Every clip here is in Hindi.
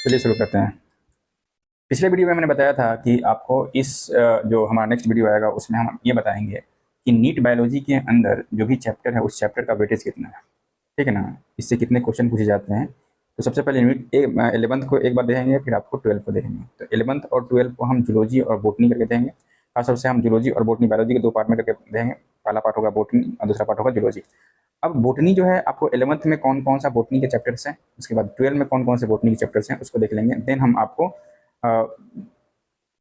चलिए शुरू करते हैं। पिछले वीडियो में मैंने बताया था कि आपको इस जो हमारा नेक्स्ट वीडियो आएगा उसमें हम ये बताएंगे कि नीट बायोलॉजी के अंदर जो भी चैप्टर है उस चैप्टर का वेटेज कितना है, ठीक है ना। इससे कितने क्वेश्चन पूछे जाते हैं। तो सबसे पहले यूनिट 11th को एक बार देखेंगे, फिर आपको 12th को देखेंगे। तो 11th और 12th को हम जूलॉजी और बोटनी करके देंगे। खासतौर से हम जूलॉजी और बोटनी बायोलॉजी के दो पार्ट में करके देंगे। पहला पार्ट होगा बोटनी और दूसरा पार्ट होगा जूलॉजी। अब बोटनी जो है आपको 11th में कौन कौन सा बोटनी के चैप्टर्स हैं, उसके बाद 12 में कौन कौन से बोटनी के चैप्टर्स हैं उसको देख लेंगे। देन हम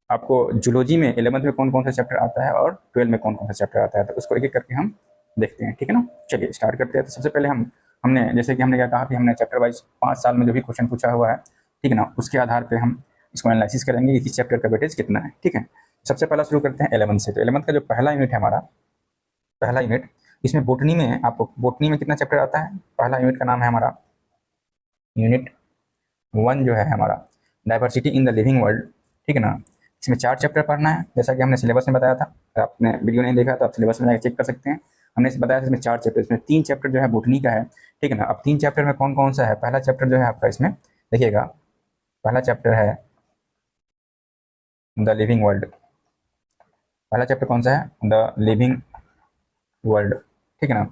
आपको जूलॉजी में 11th में कौन कौन सा चैप्टर आता है और 12 में कौन कौन सा चैप्टर आता है, तो उसको एक एक करके हम देखते हैं, ठीक है ना। चलिए स्टार्ट करते हैं। तो सबसे पहले हमने जैसे कि हमने क्या कहा कि हमने चैप्टर वाइज 5 साल में जो भी क्वेश्चन पूछा हुआ है, ठीक है ना, उसके आधार पर हम इसको एनालिसिस करेंगे कि इस चैप्टर का वेटेज कितना है, ठीक है। सबसे पहला शुरू करते हैं 11th से। तो 11th का जो पहला यूनिट है हमारा, पहला यूनिट इसमें बोटनी में आपको बोटनी में कितना चैप्टर आता है। पहला यूनिट का नाम है हमारा यूनिट 1 जो है हमारा diversity in the living world, ठीक है ना। इसमें 4 चैप्टर पढ़ना है, जैसा कि हमने सिलेबस में बताया था। अगर आपने वीडियो नहीं देखा तो आप सिलेबस में जाकर चेक कर सकते हैं। हमने बताया था इसमें 4 चैप्टर, इसमें 3 चैप्टर जो है बोटनी का है, ठीक है ना। अब 3 चैप्टर में कौन कौन सा है। पहला चैप्टर जो है आपका इसमें देखिएगा, पहला चैप्टर है द लिविंग वर्ल्ड। पहला चैप्टर कौन सा है, द लिविंग वर्ल्ड, ठीक है ना।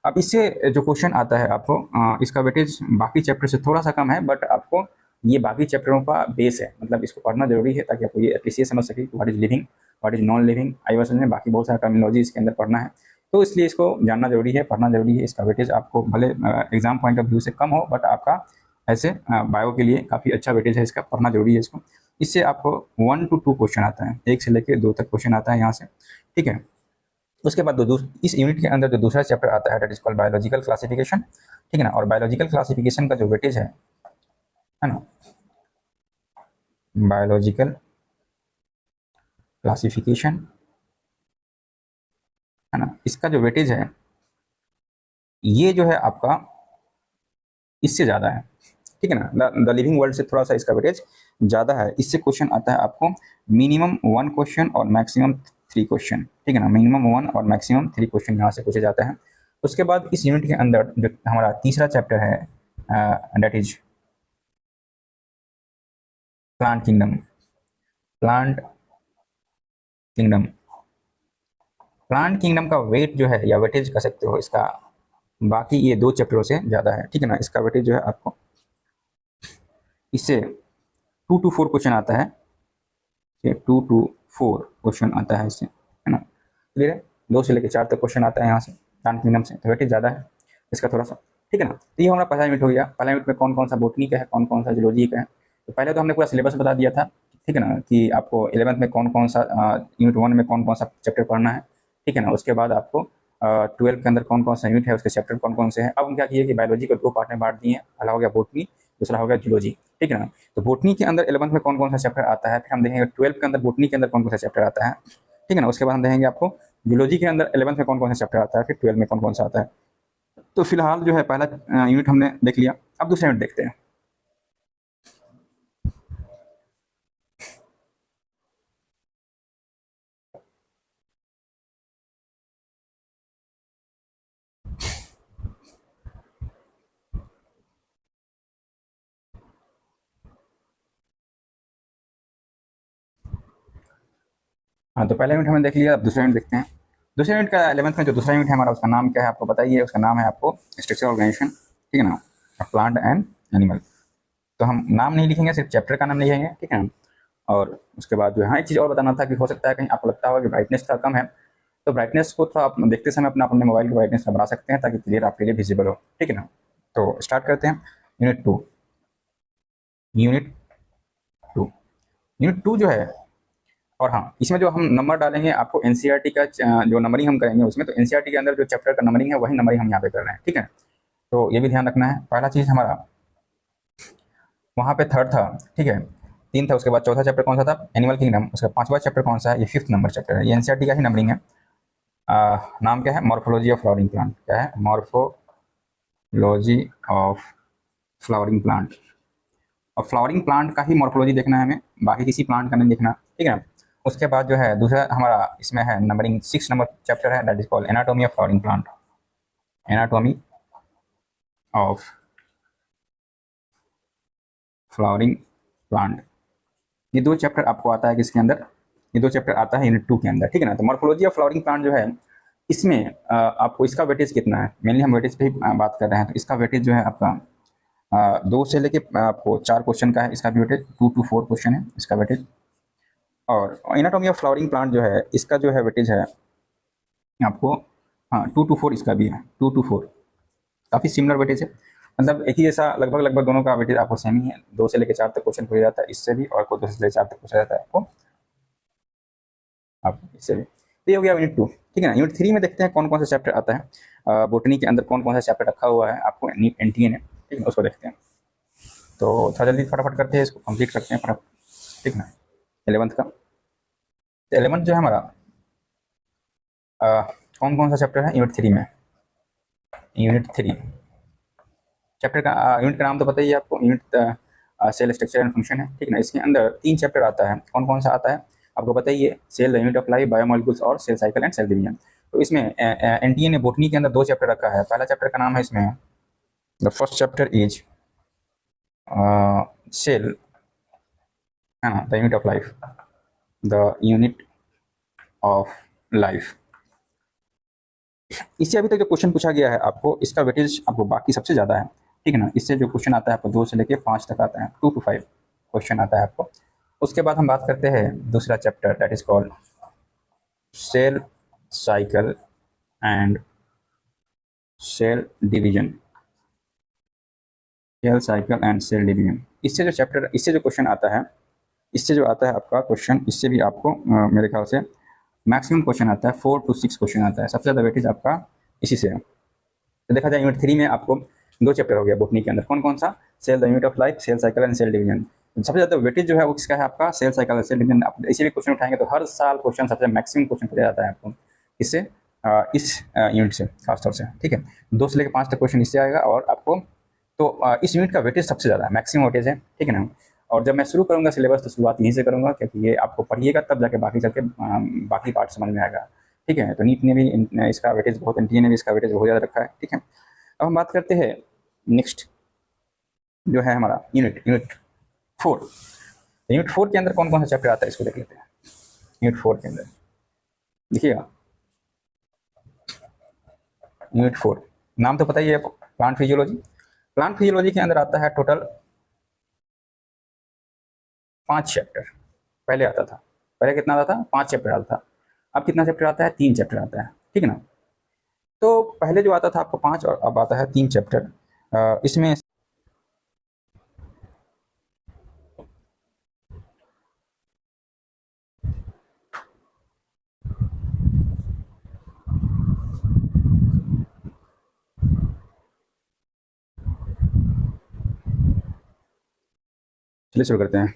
अब इससे जो क्वेश्चन आता है आपको इसका वेटेज बाकी चैप्टर से थोड़ा सा कम है, बट आपको ये बाकी चैप्टरों का बेस है, मतलब इसको पढ़ना जरूरी है ताकि आपको ये एप्रिसिएट समझ सके what is living, what is non living. आई वर्स में बाकी बहुत सारा टर्मिनोलॉजी इसके अंदर पढ़ना है, तो इसलिए इसको जानना जरूरी है, पढ़ना जरूरी है। इसका वेटेज आपको भले एग्जाम पॉइंट ऑफ व्यू से कम हो, बट आपका ऐसे बायो के लिए काफ़ी अच्छा वेटेज है, इसका पढ़ना जरूरी है इसको। इससे आपको 1 to 2 क्वेश्चन आता है, 1 से लेकर 2 तक क्वेश्चन आता है यहाँ से, ठीक है। उसके बाद इस यूनिट के अंदर जो दूसरा चैप्टर आता है that is called biological classification, ठीक है ना। और बायोलॉजिकल क्लासिफिकेशन का जो वेटेज है ना, बायोलॉजिकल क्लासिफिकेशन है ना, इसका जो वेटेज है ये जो है आपका इससे ज़्यादा है, ठीक है ना। द लिविंग वर्ल्ड से थोड़ा सा इसका वेटेज ज़्यादा है। इससे क्वेश्चन आता है आपको मिनिमम 1 क्वेश्चन और मैक्सिमम 3 क्वेश्चन, ठीक है ना। मिनिमम 1 और मैक्सिमम 3 क्वेश्चन यहाँ से पूछे जाते हैं। उसके बाद इस यूनिट के अंदर जो हमारा तीसरा चैप्टर है that is plant kingdom. Plant kingdom, plant kingdom का वेट जो है या वेटेज कह सकते हो इसका बाकी ये 2 चैप्टरों से ज़्यादा है, ठीक है ना। इसका वेटेज जो है आपको इससे 2 to 4 क्वेश्चन आता है, 2 to 4 क्वेश्चन आता है इससे, है ना। क्लियर है, 2 से लेकर 4 तक क्वेश्चन आता है यहाँ से प्लांट किंगडम से, तो वेटेज ज़्यादा है इसका थोड़ा सा, ठीक है ना। तो ये हमारा पहला यूनिट हो गया। पहला यूनिट में कौन कौन सा बोटनी का है, कौन कौन सा जूलॉजी का है। तो पहले तो हमने पूरा सिलेबस बता दिया था, ठीक है ना, कि आपको 11th में कौन कौन सा यूनिट 1 में कौन कौन सा चैप्टर पढ़ना है, ठीक है ना। उसके बाद आपको 12 के अंदर कौन कौन सा यूनिट है, उसके चैप्टर कौन कौन से हैं। अब हम क्या किए कि बायोलॉजी को 2 पार्ट में बांट दिए हैं, पहला हो गया बोटनी, दूसरा हो गया जूलॉजी, ठीक है ना। तो बोटनी के अंदर 11th में कौन कौन सा चैप्टर आता है, फिर हम देखेंगे 12 के अंदर बोटनी के अंदर कौन कौन सा चैप्टर आता है, ठीक है ना। उसके बाद हम देखेंगे आपको जूलॉजी के अंदर 11th में कौन कौन सा चैप्टर आता है, फिर 12 में कौन कौन सा आता है। तो फिलहाल जो है पहला यूनिट हमने देख लिया, अब दूसरा यूनिट देखते हैं। हाँ, तो पहला यूनिट हमने देख लिया, अब दूसरा यूनिट देखते हैं। दूसरे यूनिट का 11th में जो दूसरा यूनिट है हमारा, उसका नाम क्या है आपको बताइए। उसका नाम है आपको स्ट्रक्चर ऑर्गेनाइजेशन, ठीक है ना, प्लांट एंड एनिमल। तो हम नाम नहीं लिखेंगे, सिर्फ चैप्टर का नाम लिखेंगे, ठीक है ना। और उसके बाद जो है हाँ एक चीज़ और बताना था कि हो सकता है कहीं आपको लगता होगा कि ब्राइटनेस थोड़ा कम है, तो ब्राइटनेस को थोड़ा आप देखते समय अपने मोबाइल की ब्राइटनेस बढ़ा सकते हैं ताकि क्लियर आपके लिए विजिबल हो, ठीक है ना। तो स्टार्ट करते हैं यूनिट 2। यूनिट 2 यूनिट 2 जो है, और हाँ इसमें जो हम नंबर डालेंगे आपको एनसीईआरटी का जो नंबरिंग हम करेंगे उसमें, तो एनसीईआरटी के अंदर जो चैप्टर का नंबरिंग है वही नंबरिंग हम यहाँ पे कर रहे हैं, ठीक है। तो ये भी ध्यान रखना है। पहला चीज़ हमारा वहाँ पे 3rd था, ठीक है, 3 था। उसके बाद चौथा चैप्टर कौन सा था, एनिमल किंगडम। उसका 5वां चैप्टर कौन सा है, ये 5th नंबर चैप्टर है, ये एनसीईआरटी का ही नंबरिंग है। नाम क्या है, मॉर्फोलॉजी ऑफ फ्लावरिंग प्लांट। क्या है, मॉर्फोलॉजी ऑफ फ्लावरिंग प्लांट। और फ्लावरिंग प्लांट का ही मॉर्फोलॉजी देखना है हमें, बाकी किसी प्लांट का नहीं देखना, ठीक है ना। उसके बाद जो है दूसरा हमारा इसमें है नंबरिंग 6 नंबर चैप्टर है that is called anatomy of flowering plant. Anatomy of flowering plant. ये 2 चैप्टर आपको आता है किसके अंदर, ये 2 चैप्टर आता है यूनिट 2 के अंदर, ठीक है ना। तो मॉर्फोलॉजी ऑफ फ्लावरिंग प्लांट जो है, इसमें आपको इसका वेटेज कितना है, मेनली हम वेटेज पे ही बात कर रहे हैं। तो इसका वेटेज जो है आपका 2 से लेके आपको 4 क्वेश्चन का है, इसका भी वेटेज 2 to 4 क्वेश्चन है इसका वेटेज। और एनाटॉमी ऑफ फ्लावरिंग प्लांट जो है, इसका जो है वेटेज है आपको 2 to 4 इसका भी है, 2 to 4 काफ़ी सिमिलर वेटेज है, मतलब एक ही जैसा लगभग लगभग दोनों का वेटेज आपको सेम ही है। 2 से लेकर 4 तक क्वेश्चन पूछा जाता है इससे भी, और 2 से लेकर 4 तक पूछा जाता है आपको इससे भी। तो ये हो गया यूनिट 2, ठीक है ना। यूनिट 3 में देखते हैं कौन कौन सा चैप्टर आता है, बोटनी के अंदर कौन कौन सा चैप्टर रखा हुआ है आपको NTA ने, ठीक है, उसको देखते हैं। तो थोड़ा जल्दी फटाफट करते हैं, इसको कंप्लीट करते हैं फटाफट, ठीक ना। 11th का 11th जो है हमारा कौन कौन सा चैप्टर है यूनिट 3 में। यूनिट 3 चैप्टर का यूनिट का नाम तो पता ही है आपको, unit cell structure and function है, ठीक ना। इसके अंदर 3 चैप्टर आता है, कौन कौन सा आता है आपको पता ही है, cell, the unit of life, biomolecules और cell cycle and cell division. तो इसमें NTA ने बोटनी के अंदर 2 चैप्टर रखा है। पहला चैप्टर का नाम है इसमें, the first chapter is cell, है ना, the unit of life, the unit of life. इससे अभी तक जो क्वेश्चन पूछा गया है आपको, इसका वेटेज आपको बाकी सबसे ज़्यादा है, ठीक है ना। इससे जो क्वेश्चन आता है आपको 2 से लेकर 5 तक आता है, 2 to 5 क्वेश्चन आता है आपको। उसके बाद हम बात करते हैं दूसरा chapter, that is called cell cycle and cell division. Cell cycle and cell division, इससे जो चैप्टर, इससे जो क्वेश्चन आता है, इससे जो आता है आपका क्वेश्चन, इससे भी आपको मेरे ख्याल से मैक्सिमम क्वेश्चन आता है, 4 to 6 क्वेश्चन आता है। सबसे ज़्यादा वेटेज आपका इसी से है। तो देखा जाए यूनिट 3 में आपको 2 चैप्टर हो गया बोटनी के अंदर, कौन कौन सा, cell, the unit of life, cell cycle and cell division. सबसे ज़्यादा वेटेज जो है वो किसका है आपका, सेल साइकिल और सेल डिवीजन। आप इसी भी क्वेश्चन उठाएंगे तो हर साल क्वेश्चन सबसे मैक्सिमम क्वेश्चन पूछा जाता है आपको इससे, इस यूनिट से खासतौर से, ठीक है। 2 से लेकर 5 तक क्वेश्चन इससे आएगा, और आपको तो इस यूनिट का वेटेज सबसे ज़्यादा है, मैक्सिमम वेटेज है, ठीक है ना। और जब मैं शुरू करूँगा सिलेबस तो शुरुआत यहीं से करूँगा, क्योंकि ये आपको पढ़िएगा तब जाके बाकी चल के बाकी पार्ट समझ में आएगा, ठीक है। तो नीट ने भी इसका वेटेज बहुत, NTA ने भी इसका वेटेज बहुत ज़्यादा रखा है, ठीक है। अब हम बात करते हैं नेक्स्ट जो है हमारा यूनिट 4। यूनिट 4 के अंदर कौन कौन सा चैप्टर आता है इसको देख लेते हैं। यूनिट 4 के अंदर देखिएगा, यूनिट 4 नाम तो पता ही है आपको, प्लांट फिजियोलॉजी। प्लांट फिजियोलॉजी के अंदर आता है टोटल 5 चैप्टर। पहले आता था, पहले कितना आता था, 5 चैप्टर आता था। अब कितना चैप्टर आता है, 3 चैप्टर आता है, ठीक है ना। तो पहले जो आता था आपको 5 और अब आता है 3 चैप्टर। इसमें चलिए शुरू करते हैं।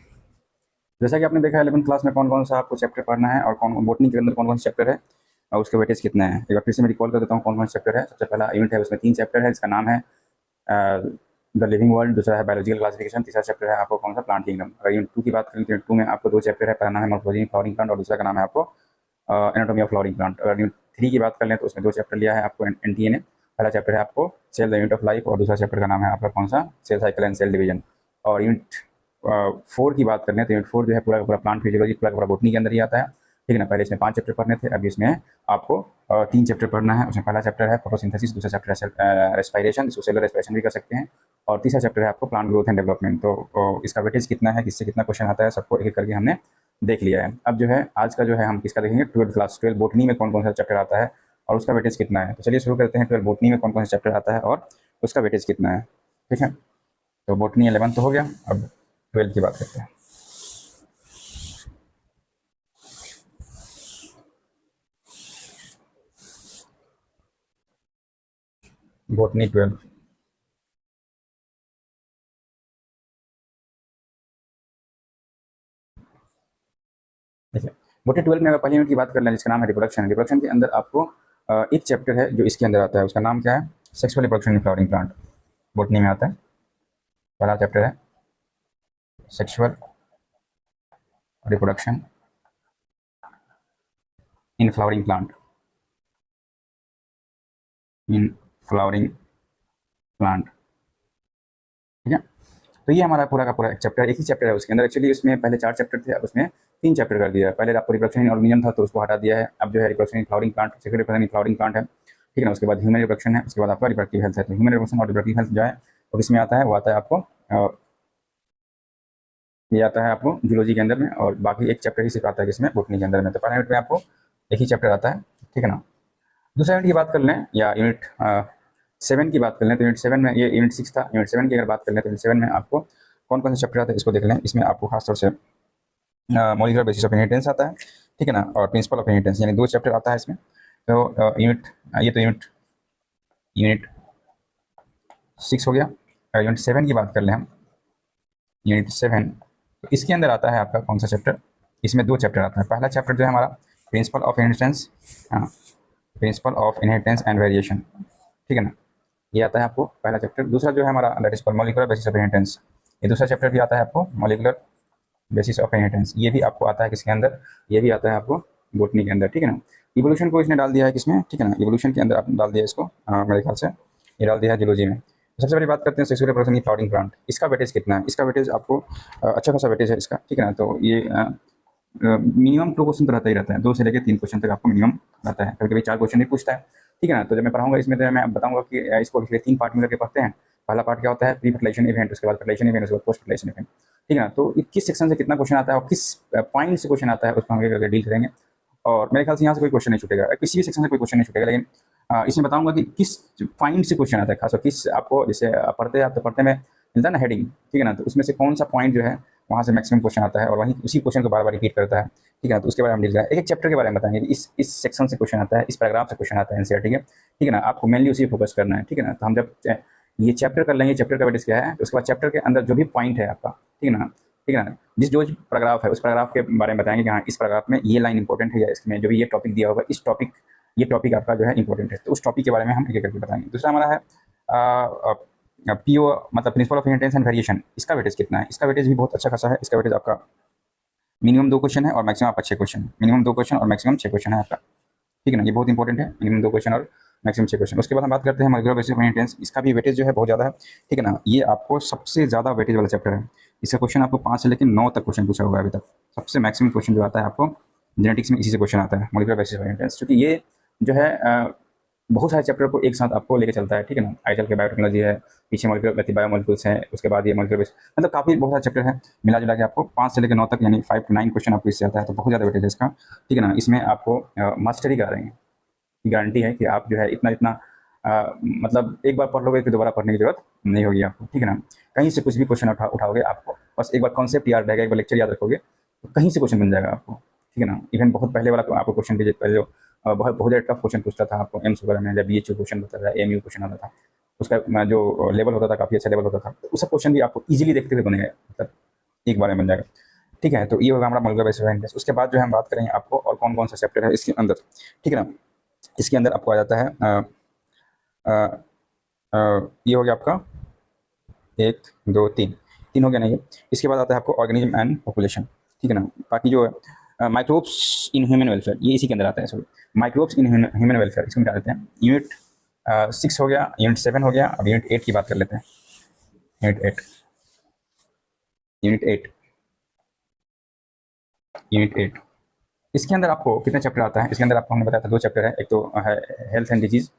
जैसा कि आपने देखा है 11th क्लास में कौन कौन सा आपको चैप्टर पढ़ना है, और कौन बोटनी के अंदर कौन कौन सा चैप्टर है और उसका वेटेज कितना है। एक बार फिर से मैं रिकॉल कर देता हूँ कौन कौन सा चैप्टर है। सबसे पहला यूनिट है, उसमें 3 चैप्टर है, इसका नाम है द लिविंग वर्ल्ड। दूसरा है बायोलॉजिकल क्लासिफिकेशन। तीसरा चैप्टर है आपको कौन सा, प्लांट किंगडम। अगर यूनिट 2 की बात करें तो यूनिट 2 में आपको 2 चैप्टर है, पहला नाम है मॉर्फोलॉजी फ्लावरिंग प्लांट और दूसरा का नाम है आपको एनाटॉमी ऑफ फ्लावरिंग प्लांट। अगर यूनिट 3 की बात कर लें तो उसमें 2 चैप्टर लिया है आपको NTA ने। पहला चैप्टर है आपको cell, the unit of life, और दूसरा चैप्टर का नाम है आपका कौन सा, cell cycle and cell division. और यूनिट 4 की बात करने तो यूनिट 4 जो है पूरा का पूरा प्लांट फिजियोलॉजी, पूरा का पूरा बोटनी के अंदर ही आता है, ठीक है ना। पहले इसमें 5 चैप्टर पढ़ने थे, अभी इसमें आपको 3 चैप्टर पढ़ना है। उसमें पहला चैप्टर है फोटोसिंथेसिस, दूसरा चैप्टर है रेस्पिरेशन, इसको सेलुलर रेस्पिरेशन भी कर सकते हैं, और तीसरा चैप्टर है आपको प्लांट ग्रोथ एंड डेवलपमेंट। तो इसका वेटेज कितना है, किससे कितना क्वेश्चन आता है, सबको एक एक करके हमने देख लिया है। अब जो है आज का जो है हम किसका देखेंगे, 12th क्लास, 12 बोटनी में कौन कौन सा चैप्टर आता है और उसका वेटेज कितना है। तो चलिए शुरू करते हैं, 12 बोटनी में कौन कौन सा चैप्टर आता है और उसका वेटेज कितना है, ठीक है। तो बोटनी 11 तो हो गया, अब 12 की बात करते हैं। बोटनी 12, ठीक है। बोटनी 12 में अगर पहले यूनिट की बात कर लें जिसका नाम है रिप्रोडक्शन। रिप्रोडक्शन के अंदर आपको एक चैप्टर है जो इसके अंदर आता है, उसका नाम क्या है, sexual reproduction in flowering plant. Botany में आता है, पहला चैप्टर है sexual reproduction in flowering plant, in flowering plant, ठीक है। तो ये हमारा पूरा का पूरा एक चैप्टर, एक ही चैप्टर है उसके अंदर। एक्चुअली उसमें पहले 4 चैप्टर थे, अब उसमें 3 चैप्टर कर दिया है। पहले आपको रिप्रोडक्शन इन ऑर्गेनिज्म था तो उसको हटा दिया है, अब जो है reproduction in flowering plant, sexual reproduction in flowering plant है, ठीक है ना। उसके बाद ह्यूमन रिप्रोडक्शन है, उसके बाद आपका रिप्रोडक्टिव हेल्थ है। तो ह्यूमन रिप्रोडक्शन और रिप्रोडक्टिव हेल्थ जो है वो किसमें आता है, वो आता है आपको ये आता है आपको जूलॉजी के अंदर में, और बाकी एक चैप्टर ही सिर्फ आता है जिसमें बॉटनी के अंदर में। तो पहले यूनिट में आपको एक ही चैप्टर आता है, ठीक है ना। दूसरा यूनिट की बात कर लें, या यूनिट 7 की बात कर लें, तो यूनिट 7 में, ये यूनिट 6 था, यूनिट 7 की अगर बात कर लें तो यूनिट 7 में आपको कौन कौन से चैप्टर आते हैं इसको देख लें। इसमें आपको खासतौर से मॉलिक्यूलर बेसिस ऑफ इनहेरिटेंस आता है, ठीक है ना, और प्रिंसिपल ऑफ इनहेरिटेंस, यानी 2 चैप्टर आता है इसमें। तो यूनिट ये तो यूनिट यूनिट 6 हो गया। यूनिट 7 की बात कर लें हम, यूनिट 7, तो इसके अंदर आता है आपका कौन सा चैप्टर, इसमें 2 चैप्टर आता है। पहला चैप्टर जो है हमारा प्रिंसिपल ऑफ इनहेरिटेंस, हाँ, principle of inheritance and variation, ठीक है ना, ये आता है आपको पहला चैप्टर। दूसरा जो है हमारा that is called molecular basis of inheritance, ये दूसरा चैप्टर भी आता है आपको, मॉलिक्यूलर बेसिस ऑफ इनहेरिटेंस। ये भी आपको आता है किसके अंदर, ये भी आता है आपको बॉटनी के अंदर, ठीक है ना। इवोल्यूशन को इसने डाल दिया है किसमें, ठीक है ना, इवोल्यूशन के अंदर आपने डाल दिया इसको, मेरे ख्याल से ये डाल दिया है जूलॉजी में। तो सबसे पहले बात करते हैं सेक्सुअल रिप्रोडक्शन की फ्लावरिंग प्लांट। इसका वेटेज कितना है, इसका वेटेज आपको अच्छा खासा वेटेज है इसका, ठीक है ना। तो ये मिनिमम 2 क्वेश्चन तो रहता ही रहता है, 2 से लेकर 3 क्वेश्चन तक आपको मिनिमम रहता है, कभी कभी 4 क्वेश्चन भी पूछता है, ठीक है ना। तो जब मैं पढ़ाऊंगा इसमें तो मैं बताऊंगा कि इसको 3 पार्ट में करके पढ़ते हैं। पहला पार्ट क्या होता है, प्री फर्टिलाइजेशन इवेंट, उसके बाद फर्टिलाइजेशन इवेंट, उसके बाद पोस्ट फर्टिलाइजेशन इवेंट, ठीक है ना। तो किस सेक्शन से कितना क्वेश्चन आता है और किस पॉइंट से क्वेश्चन आता है उसको हम करके डील करेंगे। और मेरे ख्याल से यहाँ से कोई क्वेश्चन नहीं छूटेगा, किसी भी सेक्शन से कोई क्वेश्चन नहीं छूटेगा, लेकिन इसमें बताऊंगा कि किस पॉइंट से क्वेश्चन आता है, खासकर किस आपको जैसे पढ़ते हैं आप तो पढ़ते में मिलता है ना हेडिंग, ठीक है ना, तो उसमें से कौन सा पॉइंट जो है वहाँ से मैक्सिमम क्वेश्चन आता है और वहीं उसी क्वेश्चन को बार बार रिपीट करता है, ठीक है ना। तो उसके बारे में हम डील करेंगे, एक चैप्टर के बारे में बताएंगे कि इस सेक्शन से क्वेश्चन आता है, इस पैराग्राफ से क्वेश्चन आता है एनसीईआरटी के, ठीक है ना। आपको मेनली उसी फोकस करना है, ठीक है ना। तो हम जब ये चैप्टर कर लेंगे, चैप्टर का वेटेज क्या है, तो उसके बाद चैप्टर के अंदर जो भी पॉइंट है आपका, ठीक है ना, ठीक है ना, जो पैराग्राफ है उस पैराग्राफ के बारे में बताएंगे कि हाँ इस पैराग्राफ में ये लाइन इंपॉर्टेंट है, या इसमें जो भी ये टॉपिक दिया होगा इस टॉपिक ये टॉपिक आपका जो है इंपॉर्टेंट है, तो उस टॉपिक के बारे में हम एक एक करके बताएंगे। दूसरा हमारा है पीओ, मतलब principle of inheritance and variation. इसका वेटेज कितना है, इसका वेटेज भी बहुत अच्छा खासा है। इसका वेटेज आपका मिनिमम 2 क्वेश्चन है और मैक्सिमम आपका 6 क्वेश्चन है, मिनिमम 2 क्वेश्चन और मैक्सिमम 6 क्वेश्चन है आपका, ठीक है ना। ये बहुत इंपॉर्टेंट है, मिनिमम 2 क्वेश्चन और मैक्सिमम 6 क्वेश्चन। उसके बाद हम बात करते हैं मॉलिक्यूलर बेसिस ऑफ इनहेरिटेंस। इसका भी वेटेज जो है बहुत ज़्यादा है, ठीक है ना। ये आपको सबसे ज़्यादा वेटेज वाला चैप्टर है। इसका क्वेश्चन आपको 5 से लेकर 9 तक क्वेश्चन पूछा होगा अभी तक। सबसे मैक्सिमम क्वेश्चन जो आता है आपको जेनेटिक्स में इसी से क्वेश्चन आता है, मॉलिक्यूलर बेसिस ऑफ इनहेरिटेंस, क्योंकि ये जो है बहुत सारे चैप्टर को एक साथ आपको लेके चलता है, ठीक है ना। आजकल के बायोटेक्नोलॉजी है, पीछे मॉलिक्यूलर बायोमोलिक्यूल्स है, उसके बाद ये मॉलिक्यूलर बेस, मतलब काफ़ी बहुत सारे चैप्टर है, मिला जुला के आपको 5 से लेकर 9 तक यानी 5 to 9 क्वेश्चन आपको इससे आता है। तो बहुत ज़्यादा वेटेज है इसका, ठीक है ना। इसमें आपको मास्टरी करा देंगे, गारंटी है कि आप जो है इतना इतना मतलब एक बार पढ़ लोगे फिर दोबारा पढ़ने की जरूरत नहीं होगी आपको, ठीक है ना। कहीं से कुछ भी क्वेश्चन उठाओगे आपको, बस एक बार कॉन्सेप्ट याद रहेगा, एक बार लेक्चर याद रखोगे तो कहीं से क्वेश्चन बन जाएगा आपको, ठीक है ना। इवन बहुत पहले वाला आपको क्वेश्चन पहले जो बहुत बहुत टफ क्वेश्चन पूछता था आपको एम्स वगैरह में, जब BHU क्वेश्चन होता था, AMU क्वेश्चन आता था, उसका जो लेवल होता था काफ़ी अच्छा लेवल होता था, तो उसका क्वेश्चन भी आपको ईजिली देखते हुए बनेगा, मतलब एक बार में बन जाएगा, ठीक है। तो ये होगा हमारा मॉलिक्यूलर बेसिस ऑफ इनहेरिटेंस। उसके बाद जो है हम बात करेंगे आपको और कौन कौन सा चैप्टर है इसके अंदर, ठीक है ना। इसके अंदर आपको आ जाता है ये हो गया आपका 1 2 3 3 हो गया नहीं, इसके बाद आता है आपको ऑर्गेनिज्म एंड पॉपुलेशन, ठीक है ना। बाकी जो माइक्रोब्स इन ह्यूमन वेलफेयर, ये इसी के अंदर आता है, sorry microbes in human welfare, इसको निकाल देते हैं। यूनिट 6 हो गया, यूनिट 7 हो गया, अब यूनिट 8 की बात कर लेते हैं। यूनिट 8 इसके अंदर आपको कितने चैप्टर आता है, इसके अंदर आपको हमने बताया था 2 चैप्टर है, एक तो है हेल्थ एंड डिजीज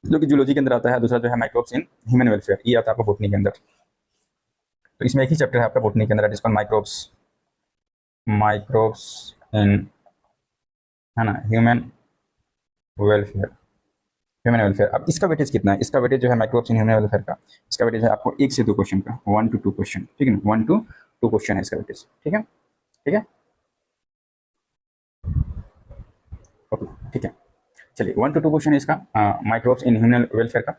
जो कि जूलॉजी के अंदर आता है, दूसरा जो है माइक्रोब्स इन ह्यूमन वेलफेयर, ये आता है आपको बॉटनी के अंदर। तो इसमें एक ही चैप्टर है आपका बॉटनी के अंदर जिसको माइक्रोब्स इन, है ना, ह्यूमन वेलफेयर। अब इसका वेटेज कितना है, इसका वेटेज जो है माइक्रोब्स इन ह्यूमन वेलफेयर का, इसका वेटेज है आपको 1 से 2 क्वेश्चन का, 1 to 2 क्वेश्चन, ठीक है ना, 1 to 2 क्वेश्चन है इसका वेटेज, ठीक है, ठीक है, ओके, ठीक है। चलिए 1 to 2 क्वेश्चन है इसका माइक्रोब्स इन ह्यूमन वेलफेयर का।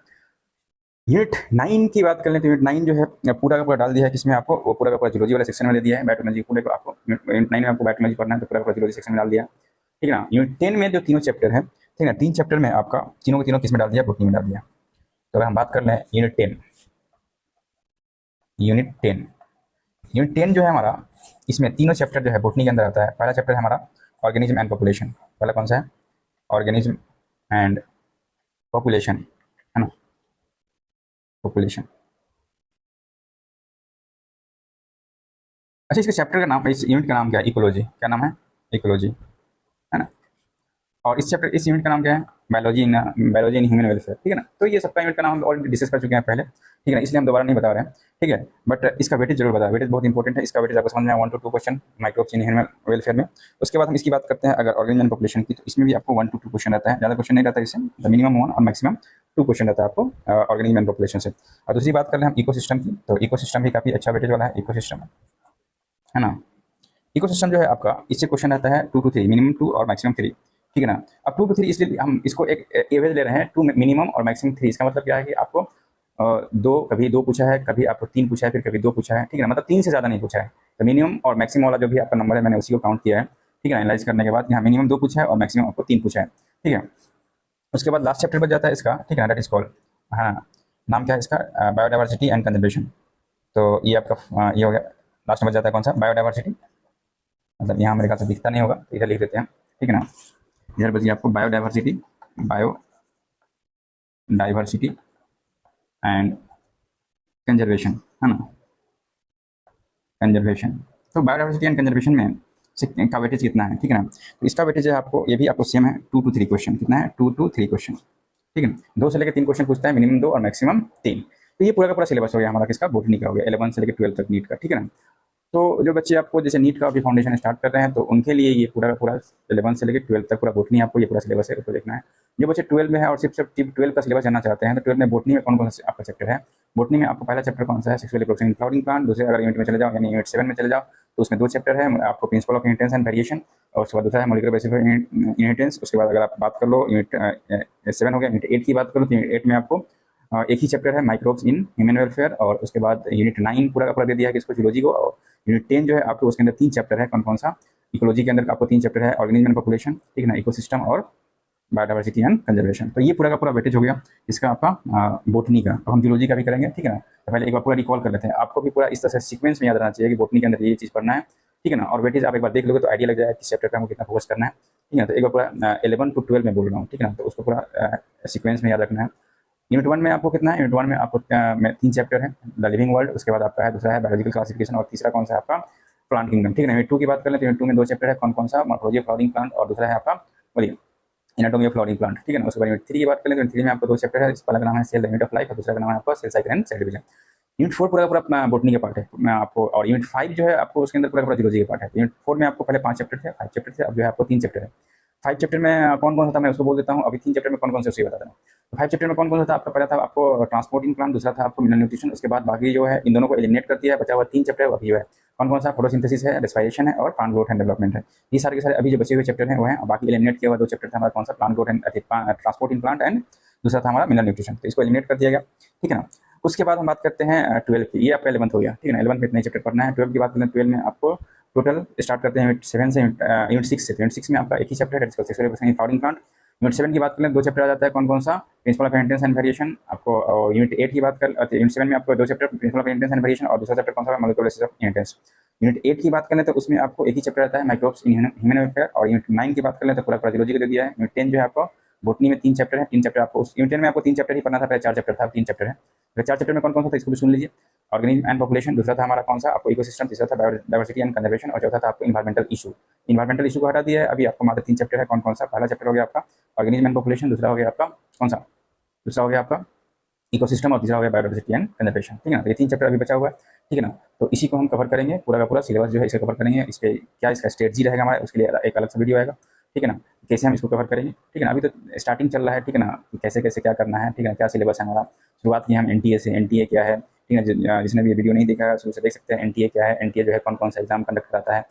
यूनिट 9 की बात कर लें तो यूनिट 9 जो है पूरा का पूरा डाल दिया है किसमें आपको, वो पूरा का पूरा जूलॉजी वाले सेक्शन में दे दिया है। बायोटेक्नोलॉजी पूरे को आपको यूनिट 9 में आपको बायोटेक्नोलॉजी पढ़ना है तो पूरा का पूरा जूलॉजी सेक्शन में डाल दिया, ठीक है ना। यूनिट 10 में जो तीनों चैप्टर है, ठीक है ना, 3 चैप्टर में आपका तीनों के तीनों किस में डाल दिया, बॉटनी में डाल दिया। तो अगर हम बात कर लें यूनिट 10 जो है हमारा, इसमें तीनों चैप्टर जो है बॉटनी के अंदर आता है। पहला चैप्टर है हमारा ऑर्गेनिज्म एंड पॉपुलेशन, पहला कौन सा है, ऑर्गेनिज्म एंड पॉपुलेशन, है ना, पॉपुलेशन। अच्छा, इसके चैप्टर का नाम, इस यूनिट का नाम क्या है? इकोलॉजी। क्या नाम है? इकोलॉजी, है ना। और इस यूनिट का नाम क्या है? बायोलॉजी इन ह्यूमन वेलफेयर, ठीक है ना। तो ये सबका यूनिट का नाम हम ऑलरेडी डिस्कस कर चुके हैं पहले, ठीक है ना, इसलिए हम दोबारा नहीं बता रहे हैं, ठीक है। बट इसका वेटेज जरूर बताया, वेटेज बहुत इंपॉर्टेंट है। इसका वेटेज आपको समझ में 1 to 2 question microbes in human welfare में। उसके बाद हम इसकी बात करते हैं अगर ऑर्गेनिज्म पॉपुलेशन की, तो इसमें भी आपको 1 to 2 क्वेश्चन रहता है, ज़्यादा क्वेश्चन नहीं रहता है इससे, मिनिमम 1 और मैक्सिमम 2 क्वेश्चन रहता है आपको ऑर्गेनिज्म पॉपुलेशन से। और दूसरी बात कर लें हम इकोसिस्टम की, तो इकोसिस्टम भी काफ़ी अच्छा वेटेज वाला है इकोसिस्टम, है ना। इकोसिस्टम जो है आपका, इससे क्वेश्चन रहता है 2 to 3, मिनिमम 2 और मैक्सिमम 3, ठीक है ना। अब 2 to 3 इसलिए हम इसको एक एवरेज ले रहे हैं, 2 मिनिमम और मैक्सिमम 3। इसका मतलब क्या है कि आपको कभी 2 पूछा है, कभी आपको 3 पूछा है, फिर कभी 2 पूछा है, ठीक है ना, मतलब 3 से ज़्यादा नहीं पूछा है। तो मिनिमम और मैक्सिमम वाला जो भी आपका नंबर है, मैंने उसी को काउंट किया है, ठीक है, एनालाइज करने के बाद यहाँ मिनिमम 2 पूछा है और मैक्सिमम आपको 3 पूछा है, ठीक है। उसके बाद लास्ट चैप्टर बच जाता है इसका, ठीक है ना, दैट इज कॉल्ड, हाँ, नाम क्या है इसका? Biodiversity and conservation. तो ये आपका ये हो गया, लास्ट में बच जाता है कौन सा? बायोडाइवर्सिटी। मतलब यहाँ मेरे ख्याल से दिखता नहीं होगा, तो इधर लिख देते हैं, ठीक है ना। इधर बच गया आपको बायोडाइवर्सिटी, बायोडाइवर्सिटी एंड कंजर्वेशन, है ना, कंजर्वेशन। तो बायोडाइवर्सिटी एंड कंजर्वेशन में का वेटेज कितना है, ठीक है ना। तो इसका वेटेज है आपको, ये भी आपको सेम है, 2 to 3 क्वेश्चन। कितना है? 2 to 3 क्वेश्चन, ठीक है। 2 से लेकर 3 क्वेश्चन पूछता है, मिनिमम 2 और मैक्सिमम 3। तो ये पूरा का पूरा सिलेबस हो गया हमारा किसका? बॉटनी का हो गया, 11 से लेकर 12 तक नीट का, ठीक है ना। तो जो बच्चे आपको जैसे नीट का अभी फाउंडेशन स्टार्ट कर रहे हैं, तो उनके लिए ये पूरा का पूरा 11 से लेकर 12 तक पूरा बॉटनी, आपको ये पूरा सिलेबस है, उसको देखना है। जो बच्चे 12 में है और सिर्फ 12 का सिलेबस जानना चाहते हैं, तो 12 में बॉटनी में कौन कौन सा आपका चैप्टर है? बॉटनी में आपको पहला चैप्टर कौन सा है? Sexual reproduction in flowering plant. दूसरे अगर यूनिट में चले जाओ, यानी यूनिट 7 में चले जाओ, तो उसमें 2 चैप्टर है आपको, principle of inheritance and variation, और उसके बाद दूसरा है मॉलिक्यूलर बेसिस इनहेरिटेंस। उसके बाद अगर आप बात कर लो, यूनिट 7 हो गया, यूनिट 8 की बात करो, तो यूनिट 8 में आपको एक ही चैप्टर है माइक्रोब्स इन ह्यूमन वेलफेयर, और उसके बाद यूनिट 9 पूरा का पूरा दे दिया है किसको? जूलॉजी को। और यूनिट 10 जो है आपको, उसके अंदर 3 चैप्टर है, कौन कौन सा? इकोलॉजी के अंदर आपको 3 चैप्टर है, ऑर्गेनिज्म एंड पॉपुलेशन, ठीक है ना, इकोसिस्टम और बायोडाइवर्सिटी एंड कंजर्वेशन। तो ये पूरा का पूरा वेटेज हो गया इसका आपका बोटनी का। अब हम जूलॉजी का भी करेंगे, ठीक है ना। तो पहले एक बार पूरा रिकॉल कर लेते हैं, आपको भी पूरा इस तरह से सीक्वेंस में याद रहना चाहिए कि बोटनी के अंदर ये चीज़ पढ़ना है, ठीक है ना। और वेटेज आप एक बार देख लोगे तो आइडिया लग जाएगा कि चैप्टर का हमको कितना फोकस करना है, ठीक है। तो एक बार पूरा 11 to 12 में बोल रहा हूँ, ठीक है ना, तो उसको पूरा सीक्वेंस में याद रखना है। यूनिट 1 में आपको कितना है? यूनिट 1 में आपको 3 चैप्टर है, द लिविंग वर्ल्ड, उसके बाद आपका है दूसरा है बायोलॉजिकल क्लासिफिकेशन, और तीसरा कौन सा है आपका? प्लांट किंगडम, ठीक है ना। यूनिट 2 की बात करें तो यूनिट 2 में 2 चैप्टर है, कौन कौन सा? मॉर्फोलॉजी ऑफ फ्लावरिंग प्लांट, और दूसरा है आपका बोलिए एनाटॉमी ऑफ फ्लावरिंग प्लांट, ठीक है ना। उसके बाद यूनिट 3 की बात करें तो यूनिट 3 में आपको 2 चैप्टर है, पहला का नाम है सेल यूनिट ऑफ लाइफ, और दूसरा का नाम है आपका cell cycle and cell division. Unit 4 पूरा का पूरा अपना बॉटनी का पार्ट है मैं आपको, और यूनिट 5 जो है आपको उसके अंदर पूरा का पूरा जूलॉजी का पार्ट है। यूनिट 4 में आपको पहले 5 चैप्टर थे, 5 चैप्टर थे, अब जो है आपको 3 चैप्टर है। 5 चैप्टर में कौन कौन सा था मैं उसको बोल देता हूँ, अभी 3 चैप्टर में कौन कौन से उसे बता देता हूँ। तो 5 चैप्टर में कौन कौन सा था आपका? पहला था आपको ट्रांसपोर्टिंग प्लांट, दूसरा था आपको मिनरल न्यूट्रिशन, उसके बाद बाकी जो है इन दोनों को एलिमिनेट कर दिया है, बचा हुआ 3 चैप्टर है, अभी जो है कौन कौन सा? फोटोसिंथेसिस है, रेस्पिरेशन है, और प्लांट ग्रोथ एंड डेवलपमेंट है। ये सारे के सारे अभी जो बचे हुए चैप्टर हैं वो हैं, बाकी एलिमिनेट किया हुआ 2 चैप्टर था हमारा, कौन सा? Plant growth and transporting plant and दूसरा था हमारा मिनरल न्यूट्रिशन, तो इसको एलिमिनेट कर दिया गया, ठीक है ना। उसके बाद हम बात करते हैं 12 की, ये आपका 11th हो गया, ठीक है ना। 11th में इतने चैप्टर पढ़ना है। 12 की बात करते हैं, 12 में आपको टोटल स्टार्ट करते हैं यूनिट 7 से, यूनिट 6 से। यूनिट 6 में आपका एक ही चैप्टर है, sexual reproduction in flowering plant. Unit 7 की बात करें 2 चैप्टर आ जाता है, कौन कौन सा? Principle of inheritance and variation आपको। और यूनिट 8 की बात कर, यूनिट 7 में आपको 2 chapter, principle of inheritance and variation, और दूसरा चैप्टर कौन सा? Molecular basis of inheritance. Unit 8 की बात करें तो उसमें आपको एक ही चैप्टर आता है, माइक्रोब्स इन ह्यूमन वेलफेयर। और यूनिट 9 की बात करें तो पूरा जूलॉजी का दे दिया है। यूनिट 10 जो है आपको बॉटनी में 3 चैप्टर है, 3 चैप्टर आपको उस यूनिट 10 में आपको 3 चैप्टर ही पढ़ना था, पहले 4 चैप्टर था, अब 3 चैप्टर है। तो 4 चैप्टर में कौन कौन सा था इसको भी सुन लीजिए। ऑर्गेनिज्म एंड पॉपुलेशन, दूसरा था हमारा कौन सा? आपको इकोसिस्टम, तीसरा था बायोडाइवर्सिटी एंड कंजर्वेशन, और चौथा था आपको इन्वायरमेंटल इशू। इन्वायरमेंटल इशू को हटा दिया है, अभी आपको मात्र 3 चैप्टर है, कौन कौन सा? पहला चैप्टर हो गया आपका ऑर्गेनिज्म एंड पॉपुलेशन, दूसरा हो गया आपका कौन सा? दूसरा हो गया आपका इकोसिस्टम, और तीसरा हो गया बायोडाइवर्सिटी एंड कंजर्वेशन, ठीक है ना। तो ये 3 चैप्टर अभी बचा हुआ है, ठीक है ना। तो इसी को हम कवर करेंगे, पूरा का पूरा सिलेबस जो है इसे कवर करेंगे। इस पर क्या इसका स्ट्रेटजी रहेगा हमारा, उसके लिए एक अलग सा वीडियो आएगा, ठीक है ना, कैसे हम इसको कवर करेंगे, ठीक है ना। अभी तो स्टार्टिंग चल रहा है, ठीक है ना, कि कैसे कैसे क्या करना है, ठीक है ना, क्या सिलेबस है हमारा। शुरुआत की हम एनटीए से, एनटीए क्या है, ठीक है। जिसने भी ये वीडियो नहीं देखा है शुरू से देख सकते हैं एनटीए क्या है। एनटीए जो है कौन कौन सा एग्जाम कंडक्ट कराता है,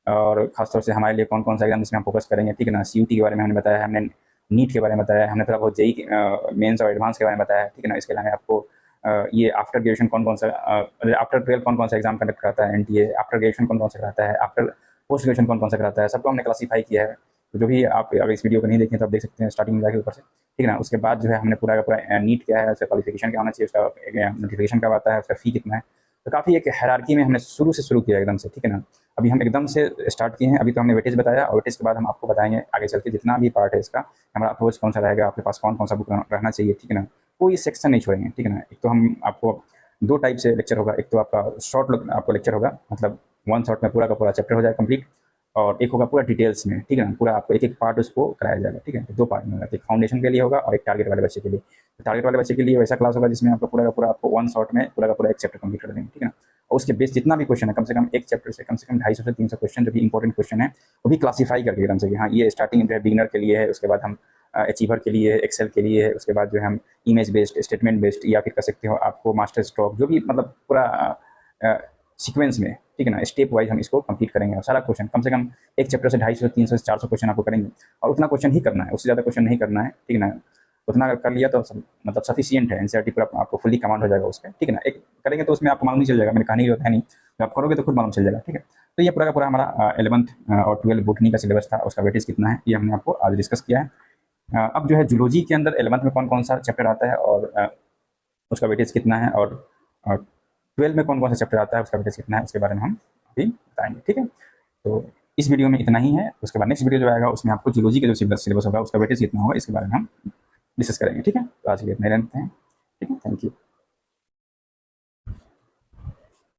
और खासतौर से हमारे लिए कौन कौन सा एग्जाम जिसमें हम फोकस करेंगे, ठीक है ना। सीयूटी के बारे में हमने बताया, हमने नीट के बारे में बताया, हमने थोड़ा बहुत जेई मेंस और एडवांस के बारे में बताया, ठीक है ना। इसके अलावा आपको ये आफ्टर ग्रेजुएशन कौन कौन सा, आफ्टर 12 कौन कौन सा एग्जाम कंडक्ट कराता है एनटीए, आफ्टर ग्रेजुएशन कौन कौन सा कराता है, आफ्टर पोस्ट ग्रेजुएशन कौन कौन सा कराता है, सबको हमने क्लासीफाई किया है। तो जो भी आप अगर इस वीडियो को नहीं देखें तो आप देख सकते हैं स्टार्टिंग में जाके ऊपर से, ठीक है ना। उसके बाद जो है हमने पूरा का पूरा नीट क्या है, उसका क्वालिफिकेशन क्या होना चाहिए, उसका नोटिफिकेशन कब आता है, उसका फी कितना है। तो काफ़ी एक हायरार्की में हमने शुरू से शुरू किया एकदम से, ठीक है ना। अभी हम एकदम से स्टार्ट किए हैं, अभी तो हमने वेटेज बताया, और वेटेज के बाद हम आपको बताएंगे आगे चल के जितना भी पार्ट है इसका हमारा अप्रोच कौन सा रहेगा, आपके पास कौन कौन सा बुक रहना चाहिए, ठीक है ना। कोई सेक्शन नहीं छोड़ेंगे, ठीक है ना। एक तो हम आपको 2 टाइप से लेक्चर होगा, एक तो आपका शॉर्ट आपको लेक्चर होगा, मतलब वन शॉट में पूरा का पूरा चैप्टर हो जाएगा कंप्लीट, और एक होगा पूरा डिटेल्स में, ठीक है ना, पूरा आपको एक एक पार्ट उसको कराया जाएगा, ठीक है। तो 2 पार्ट में होगा, एक फाउंडेशन के लिए होगा और एक टारगेट वाले बच्चे के लिए। तो टारगेट वाले बच्चे के लिए वैसा क्लास होगा जिसमें आपको पूरा का पूरा आपको वन शॉट में पूरा का पूरा एक चैप्टर कंप्लीट कर देंगे, ठीक है ना। और उसके बेस जितना भी क्वेश्चन है, कम से कम एक चैप्टर से कम 250 से 300 क्वेश्चन जो भी इंपॉर्टेंट क्वेश्चन है वो भी क्लासीफाई करके एकदम से कि हाँ ये स्टार्टिंग जो है बिगिनर के लिए है, उसके बाद हम अचीवर के लिए है, एक्सेल के लिए है, उसके बाद जो है हम इमेज बेस्ड, स्टेटमेंट बेस्ड, या फिर कर सकते हो आपको मास्टर स्ट्रोक, जो भी मतलब पूरा सीक्वेंस में, ठीक है ना, स्टेप वाइज हम इसको कंप्लीट करेंगे। और सारा क्वेश्चन कम से कम एक चैप्टर से 250 से 300 से 400 क्वेश्चन आपको करेंगे, और उतना क्वेश्चन ही करना है, उससे ज़्यादा क्वेश्चन नहीं करना है, ठीक है ना। उतना कर लिया तो मतलब सफिशियंट है, एनसीईआरटी पूरा आपको फुली कमांड हो जाएगा उस पर, ठीक है ना। एक करेंगे तो उसमें आपको मालूम नहीं चल जाएगा, मेरी कहानी की जरूरत है नहीं, तो आप करोगे तो खुद मालूम चल जाएगा, ठीक है। तो ये पूरा का पूरा हमारा 11th और 12th बोटनी का सिलेबस था, उसका वेटेज कितना है ये हमने आपको आज डिस्कस किया है। अब जो है जूलॉजी के अंदर 11th में कौन कौन सा चैप्टर आता है और उसका वेटेज कितना है, और 12 में कौन कौन सा चैप्टर आता है उसका वेटेज कितना है, उसके बारे में हम अभी बताएंगे, ठीक है। तो इस वीडियो में इतना ही है, उसके बाद नेक्स्ट वीडियो जो आएगा उसमें आपको जूलॉजी का जो सिलेबस होगा उसका वेटेज कितना होगा इसके बारे में हम डिस्कस करेंगे, ठीक है। तो आज के लिए इतना ही रहते हैं, ठीक है, थैंक यू।